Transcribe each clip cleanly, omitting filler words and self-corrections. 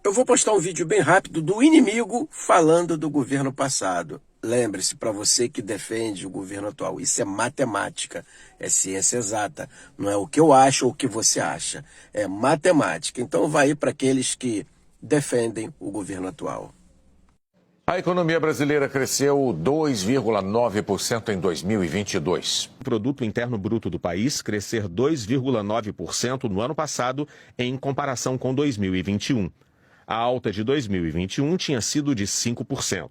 Eu vou postar um vídeo bem rápido do inimigo falando do governo passado. Lembre-se, para você que defende o governo atual, isso é matemática, é ciência exata. Não é o que eu acho ou o que você acha, é matemática. Então vai aí para aqueles que defendem o governo atual. A economia brasileira cresceu 2,9% em 2022. O produto interno bruto do país crescer 2,9% no ano passado em comparação com 2021. A alta de 2021 tinha sido de 5%.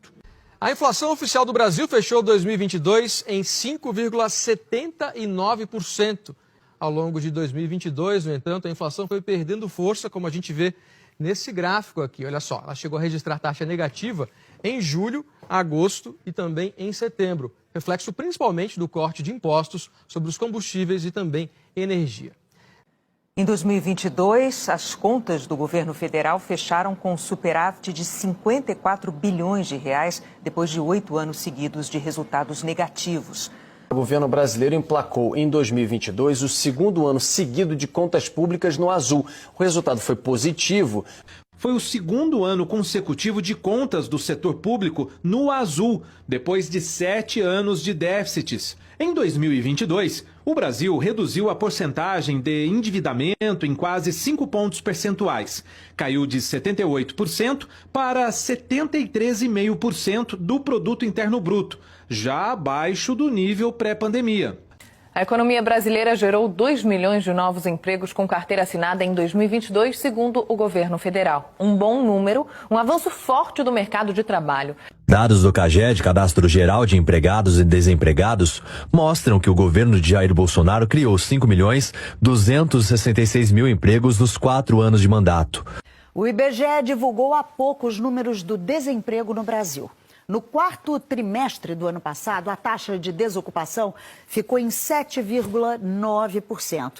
A inflação oficial do Brasil fechou 2022 em 5,79%. Ao longo de 2022, no entanto, a inflação foi perdendo força, como a gente vê nesse gráfico aqui. Olha só, ela chegou a registrar taxa negativa em julho, agosto e também em setembro. Reflexo principalmente do corte de impostos sobre os combustíveis e também energia. Em 2022, as contas do governo federal fecharam com um superávit de 54 bilhões de reais, depois de 8 anos seguidos de resultados negativos. O governo brasileiro emplacou em 2022 o segundo ano seguido de contas públicas no azul. O resultado foi positivo. Foi o segundo ano consecutivo de contas do setor público no azul, depois de 7 anos de déficits. Em 2022, o Brasil reduziu a porcentagem de endividamento em quase 5 pontos percentuais. Caiu de 78% para 73,5% do produto interno bruto, já abaixo do nível pré-pandemia. A economia brasileira gerou 2 milhões de novos empregos com carteira assinada em 2022, segundo o governo federal. Um bom número, um avanço forte do mercado de trabalho. Dados do CAGED, Cadastro Geral de Empregados e Desempregados, mostram que o governo de Jair Bolsonaro criou 5.266.000 empregos nos 4 anos de mandato. O IBGE divulgou há pouco os números do desemprego no Brasil. No quarto trimestre do ano passado, a taxa de desocupação ficou em 7,9%.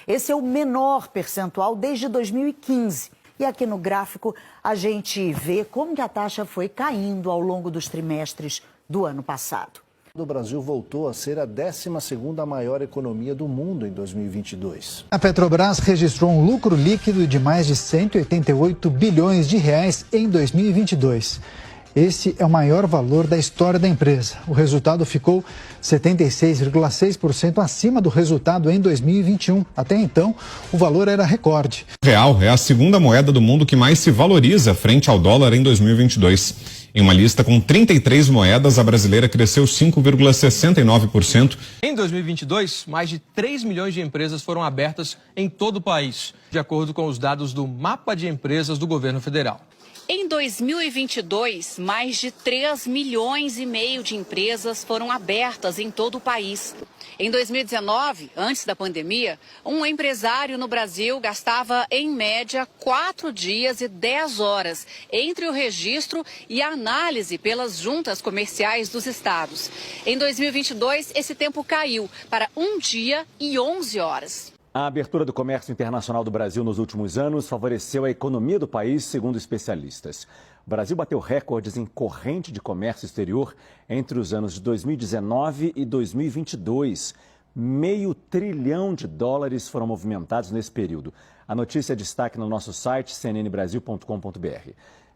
Esse é o menor percentual desde 2015. E aqui no gráfico a gente vê como que a taxa foi caindo ao longo dos trimestres do ano passado. O Brasil voltou a ser a 12ª maior economia do mundo em 2022. A Petrobras registrou um lucro líquido de mais de 188 bilhões de reais em 2022. Esse é o maior valor da história da empresa. O resultado ficou 76,6% acima do resultado em 2021. Até então, o valor era recorde. O real é a segunda moeda do mundo que mais se valoriza frente ao dólar em 2022. Em uma lista com 33 moedas, a brasileira cresceu 5,69%. Em 2022, mais de 3 milhões de empresas foram abertas em todo o país, de acordo com os dados do Mapa de Empresas do governo federal. Em 2022, mais de 3 milhões e meio de empresas foram abertas em todo o país. Em 2019, antes da pandemia, um empresário no Brasil gastava, em média, 4 dias e 10 horas entre o registro e a análise pelas juntas comerciais dos estados. Em 2022, esse tempo caiu para 1 dia e 11 horas. A abertura do comércio internacional do Brasil nos últimos anos favoreceu a economia do país, segundo especialistas. O Brasil bateu recordes em corrente de comércio exterior entre os anos de 2019 e 2022. $500 bilhão foram movimentados nesse período. A notícia é destaque no nosso site cnnbrasil.com.br.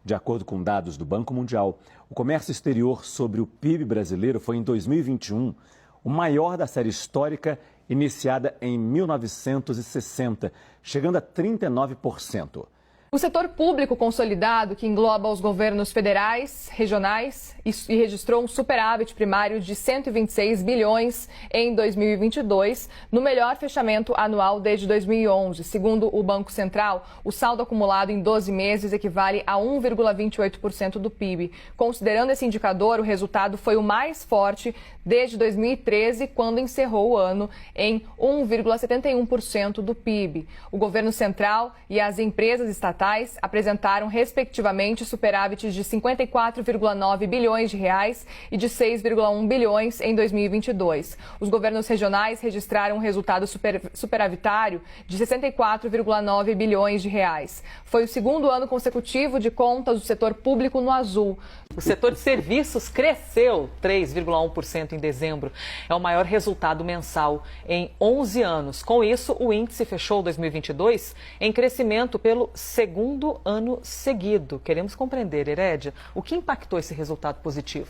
De acordo com dados do Banco Mundial, o comércio exterior sobre o PIB brasileiro foi em 2021 o maior da série histórica iniciada em 1960, chegando a 39%. O setor público consolidado, que engloba os governos federais, regionais e registrou um superávit primário de 126 bilhões em 2022, no melhor fechamento anual desde 2011. Segundo o Banco Central, o saldo acumulado em 12 meses equivale a 1,28% do PIB. Considerando esse indicador, o resultado foi o mais forte desde 2013, quando encerrou o ano em 1,71% do PIB. O governo central e as empresas estatais apresentaram, respectivamente, superávites de 54,9 bilhões de reais e de 6,1 bilhões em 2022. Os governos regionais registraram um resultado superavitário de 64,9 bilhões de reais. Foi o segundo ano consecutivo de contas do setor público no azul. O setor de serviços cresceu 3,1% em dezembro. É o maior resultado mensal em 11 anos. Com isso, o índice fechou 2022 em crescimento pelo segundo segundo ano seguido. Queremos compreender, Herédia, o que impactou esse resultado positivo?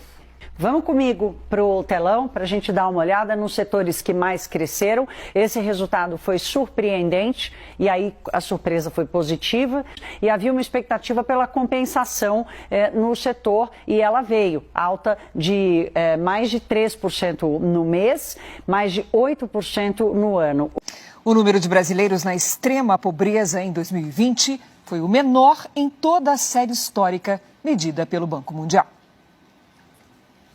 Vamos comigo para o telão para a gente dar uma olhada nos setores que mais cresceram. Esse resultado foi surpreendente e aí a surpresa foi positiva e havia uma expectativa pela compensação no setor e ela veio, alta de mais de 3% no mês, mais de 8% no ano. O número de brasileiros na extrema pobreza em 2020 foi o menor em toda a série histórica medida pelo Banco Mundial.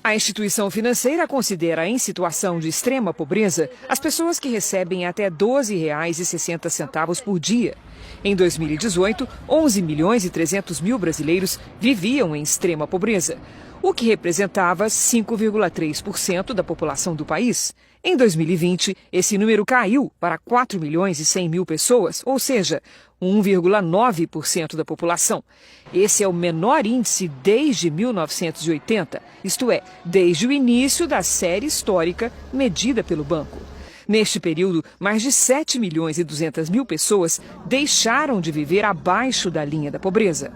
A instituição financeira considera em situação de extrema pobreza as pessoas que recebem até R$ 12,60 por dia. Em 2018, 11 milhões e 300 mil brasileiros viviam em extrema pobreza, o que representava 5,3% da população do país. Em 2020, esse número caiu para 4 milhões e 100 mil pessoas, ou seja, 1,9% da população. Esse é o menor índice desde 1980, isto é, desde o início da série histórica medida pelo banco. Neste período, mais de 7 milhões e 200 mil pessoas deixaram de viver abaixo da linha da pobreza.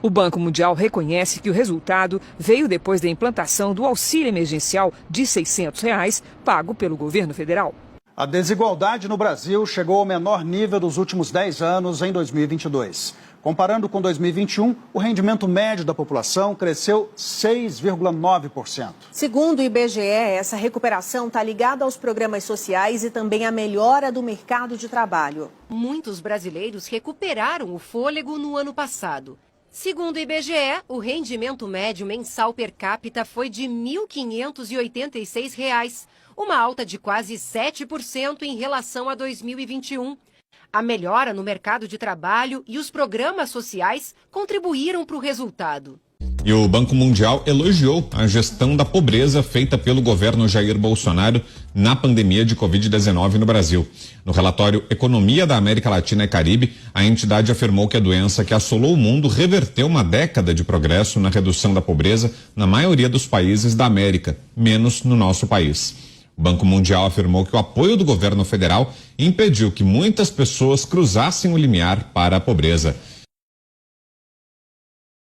O Banco Mundial reconhece que o resultado veio depois da implantação do auxílio emergencial de R$ 600 pago pelo governo federal. A desigualdade no Brasil chegou ao menor nível dos últimos 10 anos em 2022. Comparando com 2021, o rendimento médio da população cresceu 6,9%. Segundo o IBGE, essa recuperação está ligada aos programas sociais e também à melhora do mercado de trabalho. Muitos brasileiros recuperaram o fôlego no ano passado. Segundo o IBGE, o rendimento médio mensal per capita foi de R$ 1.586, uma alta de quase 7% em relação a 2021. A melhora no mercado de trabalho e os programas sociais contribuíram para o resultado. E o Banco Mundial elogiou a gestão da pobreza feita pelo governo Jair Bolsonaro na pandemia de Covid-19 no Brasil. No relatório Economia da América Latina e Caribe, a entidade afirmou que a doença que assolou o mundo reverteu uma década de progresso na redução da pobreza na maioria dos países da América, menos no nosso país. O Banco Mundial afirmou que o apoio do governo federal impediu que muitas pessoas cruzassem o limiar para a pobreza.